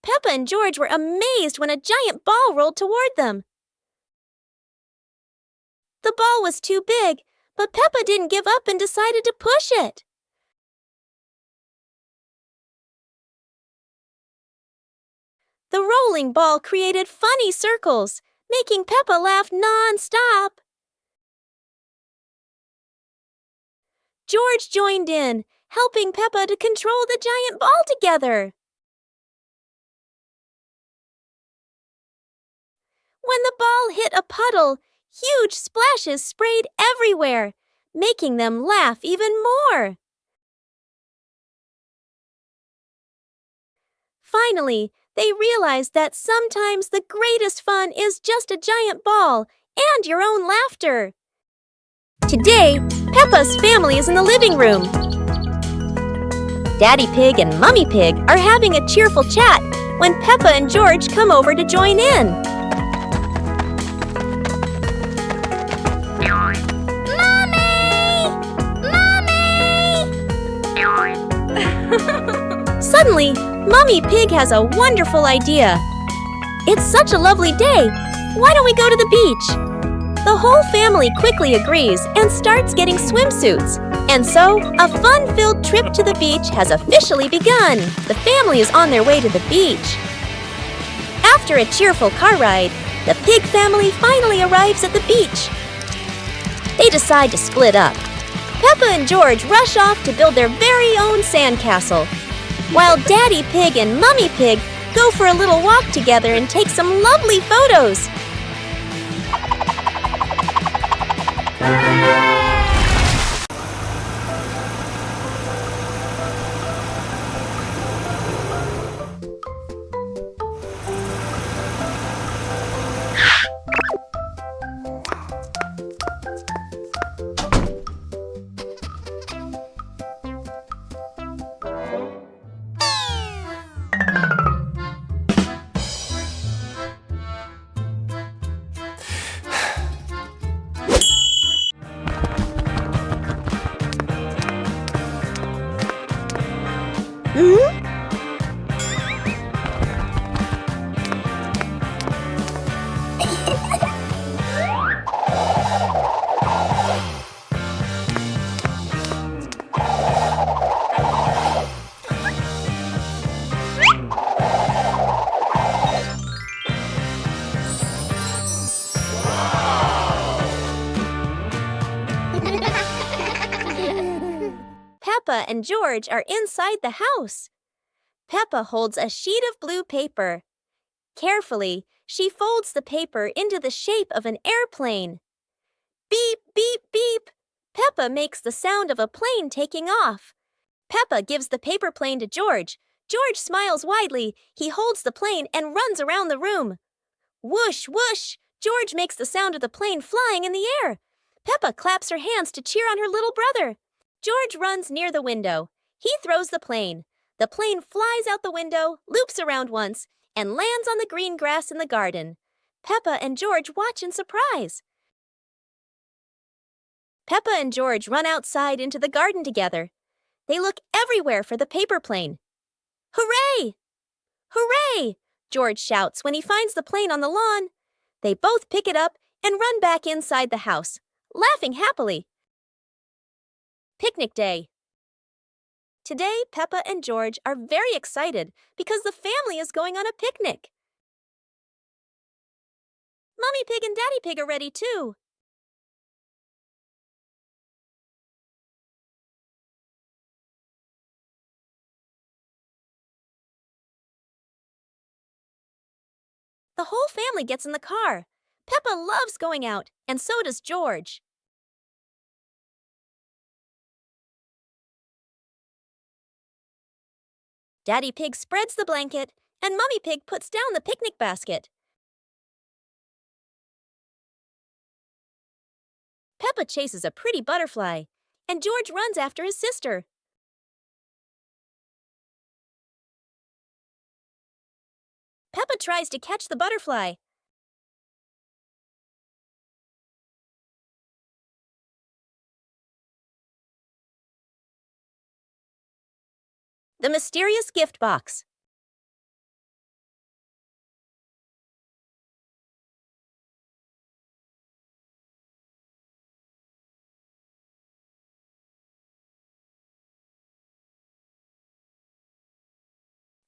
Peppa and George were amazed when a giant ball rolled toward them. The ball was too big, but Peppa didn't give up and decided to push it. The rolling ball created funny circles, making Peppa laugh non-stop. George joined in, helping Peppa to control the giant ball together. When the ball hit a puddle, huge splashes sprayed everywhere, making them laugh even more. Finally, they realized that sometimes the greatest fun is just a giant ball and your own laughter. Today, Peppa's family is in the living room. Daddy Pig and Mummy Pig are having a cheerful chat when Peppa and George come over to join in. Mommy! Mommy! Suddenly, Mummy Pig has a wonderful idea. It's such a lovely day. Why don't we go to the beach? The whole family quickly agrees and starts getting swimsuits. And so, a fun-filled trip to the beach has officially begun. The family is on their way to the beach. After a cheerful car ride, the Pig family finally arrives at the beach. They decide to split up. Peppa and George rush off to build their very own sandcastle, while Daddy Pig and Mummy Pig go for a little walk together and take some lovely photos. Peppa and George are inside the house. Peppa holds a sheet of blue paper. Carefully, she folds the paper into the shape of an airplane. Beep, beep, beep! Peppa makes the sound of a plane taking off. Peppa gives the paper plane to George. George smiles widely. He holds the plane and runs around the room. Whoosh, whoosh! George makes the sound of the plane flying in the air. Peppa claps her hands to cheer on her little brother. George runs near the window. He throws the plane. The plane flies out the window, loops around once, and lands on the green grass in the garden. Peppa and George watch in surprise. Peppa and George run outside into the garden together. They look everywhere for the paper plane. Hooray! Hooray! George shouts when he finds the plane on the lawn. They both pick it up and run back inside the house, laughing happily. Picnic day. Today, Peppa and George are very excited because the family is going on a picnic. Mummy Pig and Daddy Pig are ready too. The whole family gets in the car. Peppa loves going out, and so does George. Daddy Pig spreads the blanket, and Mummy Pig puts down the picnic basket. Peppa chases a pretty butterfly, and George runs after his sister. Peppa tries to catch the butterfly. The mysterious gift box.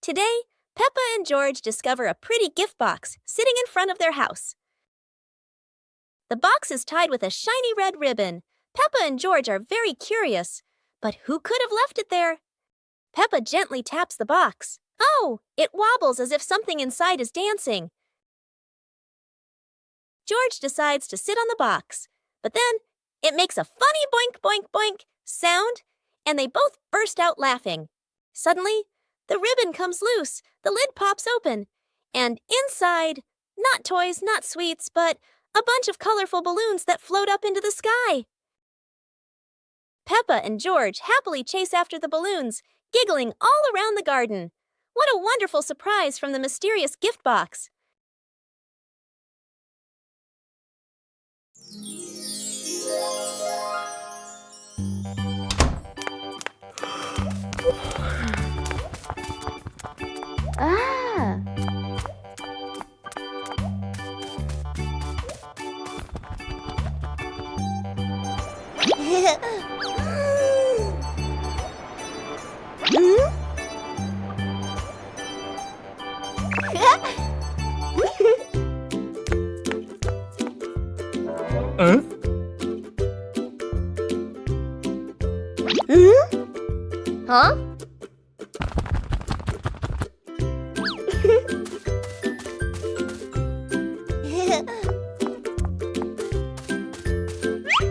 Today, Peppa and George discover a pretty gift box sitting in front of their house. The box is tied with a shiny red ribbon. Peppa and George are very curious. But who could have left it there? Peppa gently taps the box. Oh, it wobbles as if something inside is dancing. George decides to sit on the box, but then it makes a funny boink, boink, boink sound, and they both burst out laughing. Suddenly, the ribbon comes loose, the lid pops open, and inside, not toys, not sweets, but a bunch of colorful balloons that float up into the sky. Peppa and George happily chase after the balloons, giggling all around the garden. What a wonderful surprise from the mysterious gift box! Ah! Huh? Huh?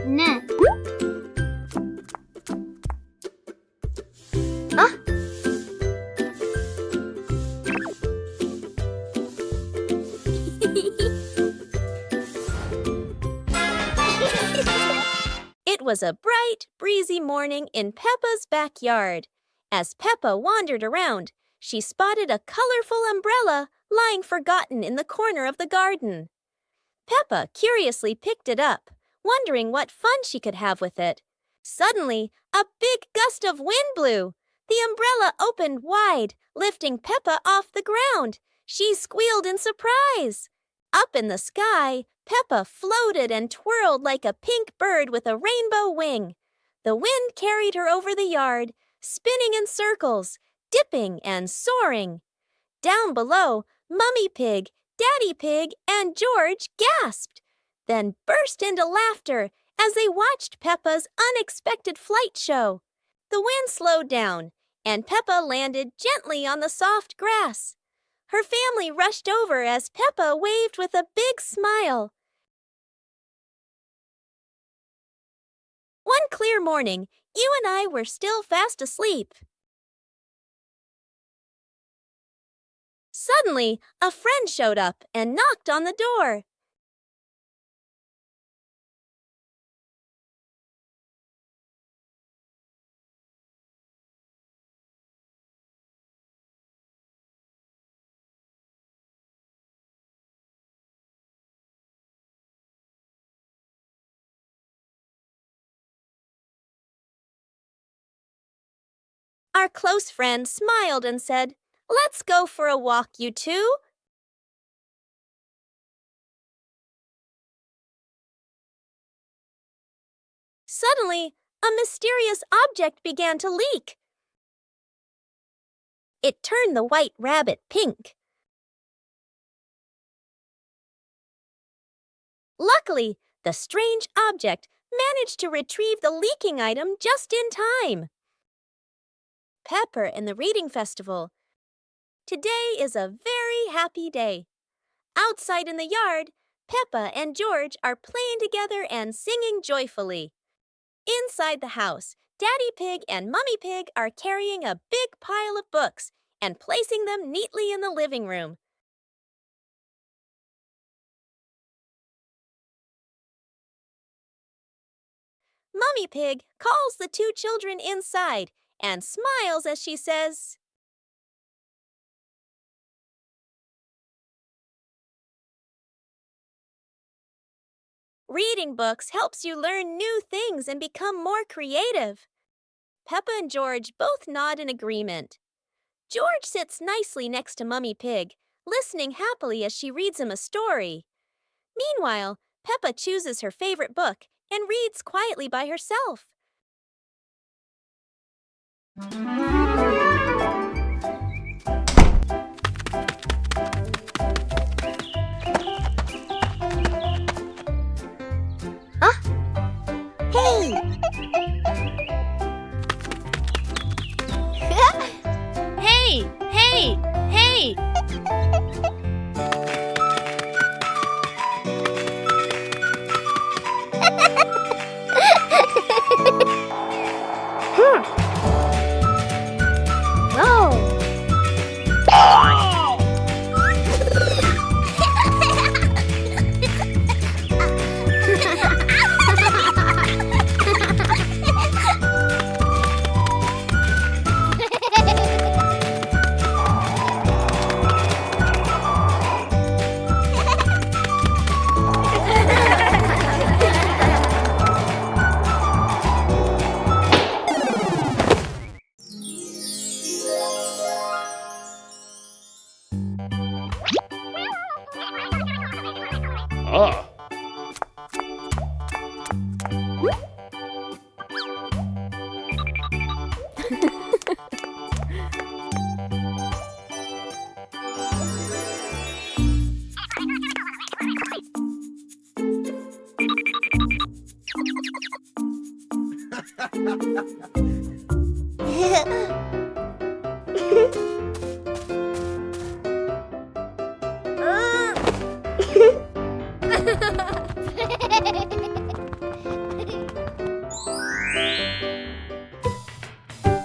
Net. Ah. It was a bright, breezy morning in Peppa's backyard. As Peppa wandered around, she spotted a colorful umbrella lying forgotten in the corner of the garden. Peppa curiously picked it up, wondering what fun she could have with it. Suddenly, a big gust of wind blew. The umbrella opened wide, lifting Peppa off the ground. She squealed in surprise. Up in the sky, Peppa floated and twirled like a pink bird with a rainbow wing. The wind carried her over the yard, spinning in circles, dipping and soaring. Down below, Mummy Pig, Daddy Pig, and George gasped, then burst into laughter as they watched Peppa's unexpected flight show. The wind slowed down, and Peppa landed gently on the soft grass. Her family rushed over as Peppa waved with a big smile. One clear morning, you and I were still fast asleep. Suddenly, a friend showed up and knocked on the door. Our close friend smiled and said, "Let's go for a walk, you two." Suddenly, a mysterious object began to leak. It turned the white rabbit pink. Luckily, the strange object managed to retrieve the leaking item just in time. Pepper and the Reading Festival. Today is a very happy day. Outside in the yard, Peppa and George are playing together and singing joyfully. Inside the house, Daddy Pig and Mummy Pig are carrying a big pile of books and placing them neatly in the living room. Mummy Pig calls the two children inside and smiles as she says, "Reading books helps you learn new things and become more creative." Peppa and George both nod in agreement. George sits nicely next to Mummy Pig, listening happily as she reads him a story. Meanwhile, Peppa chooses her favorite book and reads quietly by herself.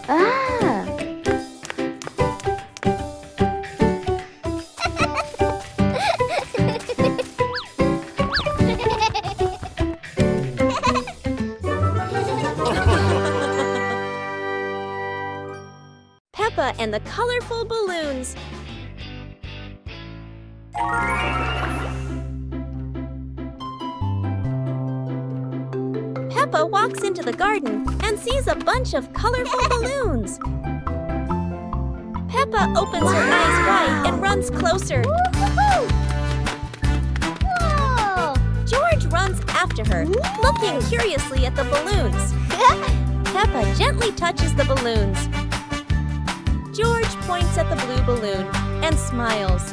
Ah. Peppa and the colorful balloons. Peppa walks into the garden and sees a bunch of colorful balloons. Peppa opens her eyes wide and runs closer. George runs after her, looking curiously at the balloons. Peppa gently touches the balloons. George points at the blue balloon and smiles.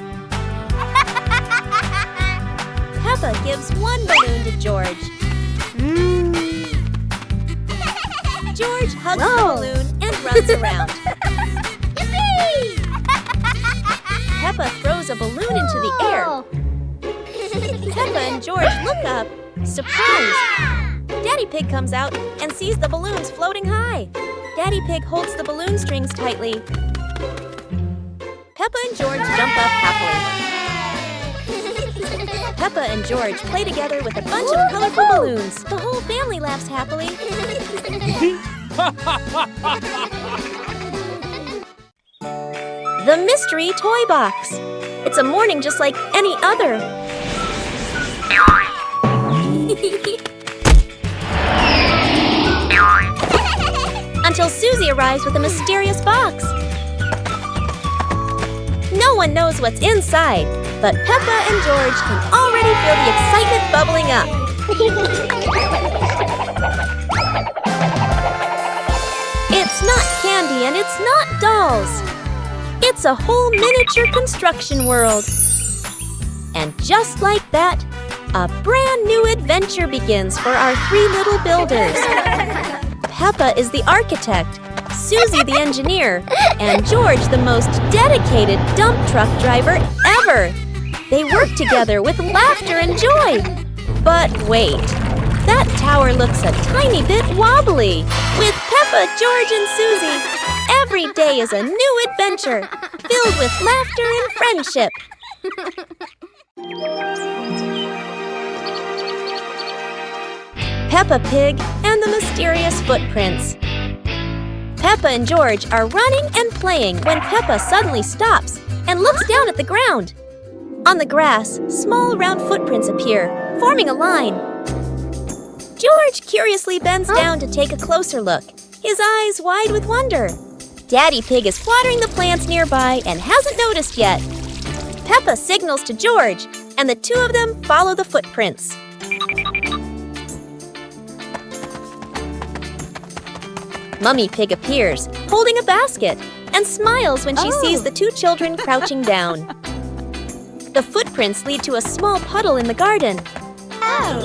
Peppa gives one balloon to George. George hugs the balloon and runs around. Peppa throws a balloon into the air. Peppa and George look up, surprised. Daddy Pig comes out and sees the balloons floating high. Daddy Pig holds the balloon strings tightly. Peppa and George jump up happily. Peppa and George play together with a bunch of colorful balloons. The whole family laughs happily. The Mystery Toy Box. It's a morning just like any other. Until Susie arrives with a mysterious box. No one knows what's inside, but Peppa and George can already feel the excitement bubbling up. It's not candy and it's not dolls. It's a whole miniature construction world. And just like that, a brand new adventure begins for our three little builders. Peppa is the architect, Susie the engineer, and George the most dedicated dump truck driver ever. They work together with laughter and joy. But wait, that tower looks a tiny bit wobbly. With Peppa, George, and Susie, every day is a new adventure filled with laughter and friendship. Peppa Pig and the Mysterious Footprints. Peppa and George are running and playing when Peppa suddenly stops and looks down at the ground. On the grass, small round footprints appear, forming a line. George curiously bends down to take a closer look, his eyes wide with wonder. Daddy Pig is watering the plants nearby and hasn't noticed yet. Peppa signals to George, and the two of them follow the footprints. Mummy Pig appears, holding a basket, and smiles when she sees the two children crouching down. The footprints lead to a small puddle in the garden.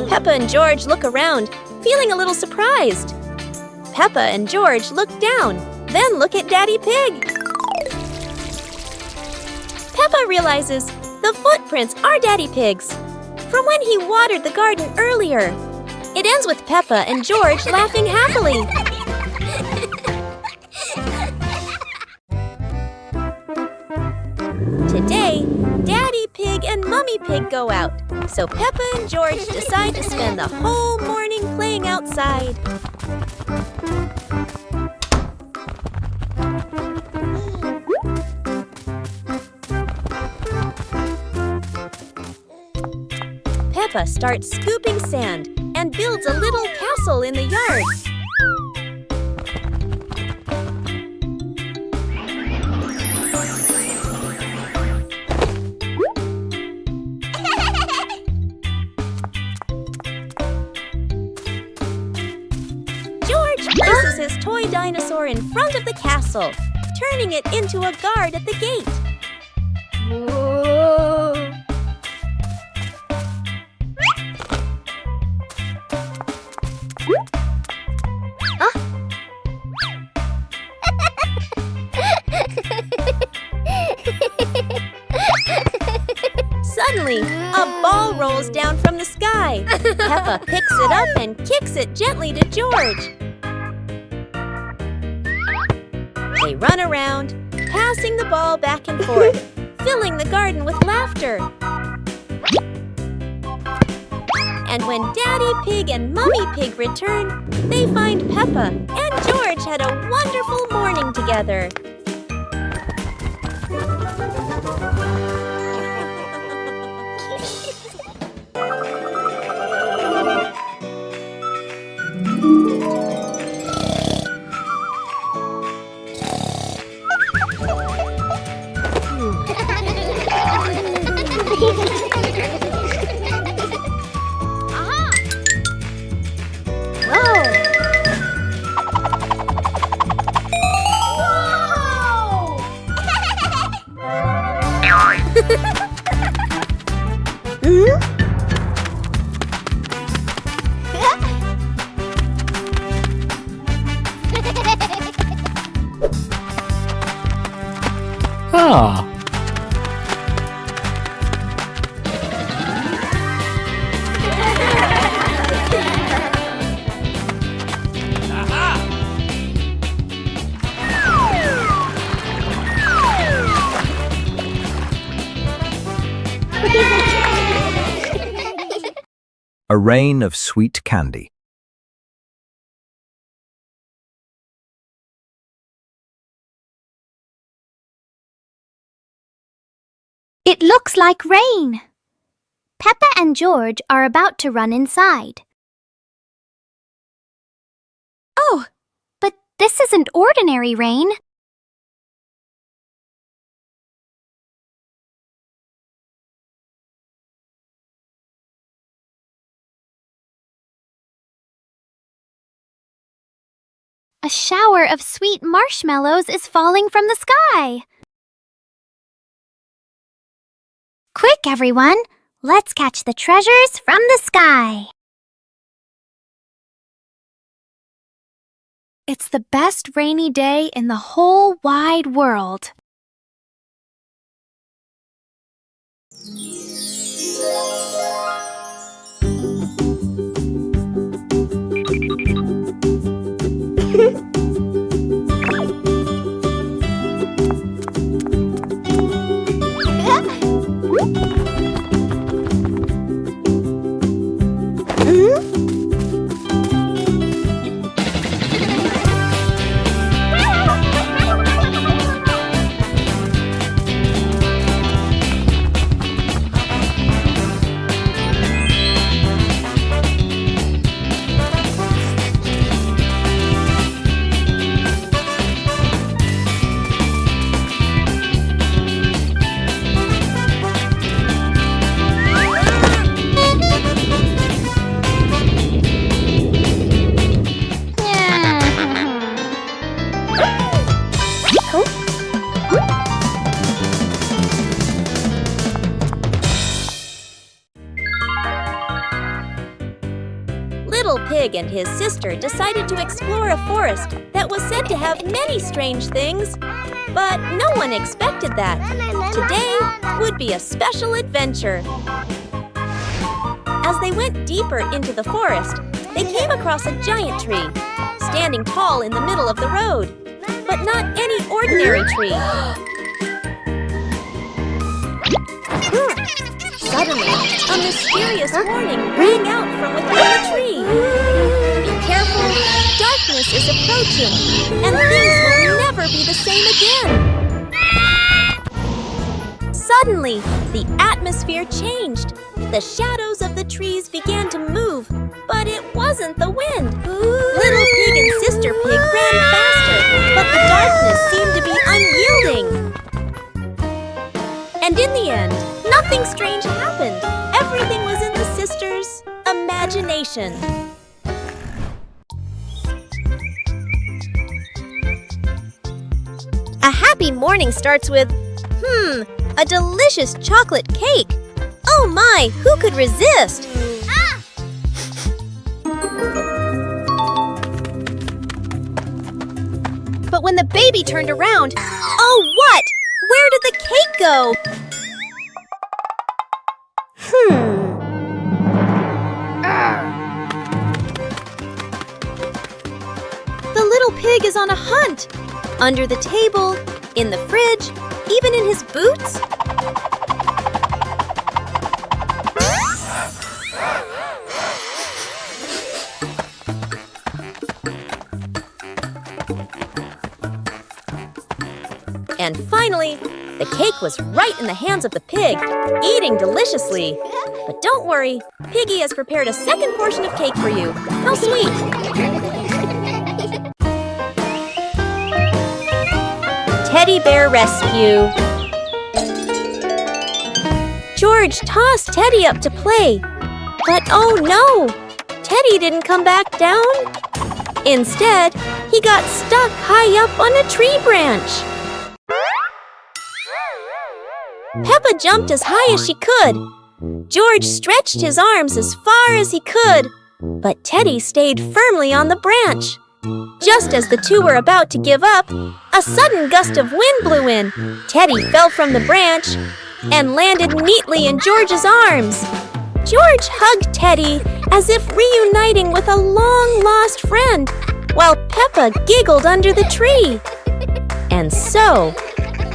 Peppa and George look around, feeling a little surprised. Peppa and George look down, then look at Daddy Pig. Peppa realizes the footprints are Daddy Pig's, from when he watered the garden earlier. It ends with Peppa and George laughing happily. Today, Daddy Pig and Mummy Pig go out, so Peppa and George decide to spend the whole morning playing outside. Peppa starts scooping sand and builds a little castle in the yard. Places his toy dinosaur in front of the castle, turning it into a guard at the gate. Whoa. A ball rolls down from the sky. Peppa picks it up and kicks it gently to George. They run around, passing the ball back and forth, filling the garden with laughter. And when Daddy Pig and Mummy Pig return, they find Peppa and George had a wonderful morning together. A rain of sweet candy. It looks like rain. Peppa and George are about to run inside. Oh, but this isn't ordinary rain. A shower of sweet marshmallows is falling from the sky. Quick, everyone! Let's catch the treasures from the sky. It's the best rainy day in the whole wide world. Little Pig and his sister decided to explore a forest that was said to have many strange things. But no one expected that. Today would be a special adventure. As they went deeper into the forest, they came across a giant tree, standing tall in the middle of the road. But not any ordinary tree. Suddenly, a mysterious warning rang out from within the tree. Be careful, darkness is approaching, and things will never be the same again. Suddenly, the atmosphere changed. The shadows of the trees began to move, but it wasn't the wind. Little Pig and Sister Pig ran faster, but the darkness seemed to be unyielding. And in the end, nothing strange happened. Everything was in the sisters' imagination. A happy morning starts with, a delicious chocolate cake. Oh my, who could resist? But when the baby turned around, oh what? Where did the cake go? was on a hunt. Under the table, in the fridge, even in his boots. And finally, the cake was right in the hands of the pig, eating deliciously. But don't worry, Piggy has prepared a second portion of cake for you. How sweet! Teddy Bear Rescue. George tossed Teddy up to play. But oh no! Teddy didn't come back down. Instead, he got stuck high up on a tree branch. Peppa jumped as high as she could. George stretched his arms as far as he could, but Teddy stayed firmly on the branch. Just as the two were about to give up, a sudden gust of wind blew in. Teddy fell from the branch and landed neatly in George's arms. George hugged Teddy as if reuniting with a long-lost friend, while Peppa giggled under the tree. And so,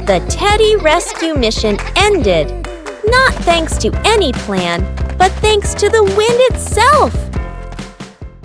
the Teddy rescue mission ended, not thanks to any plan, but thanks to the wind itself.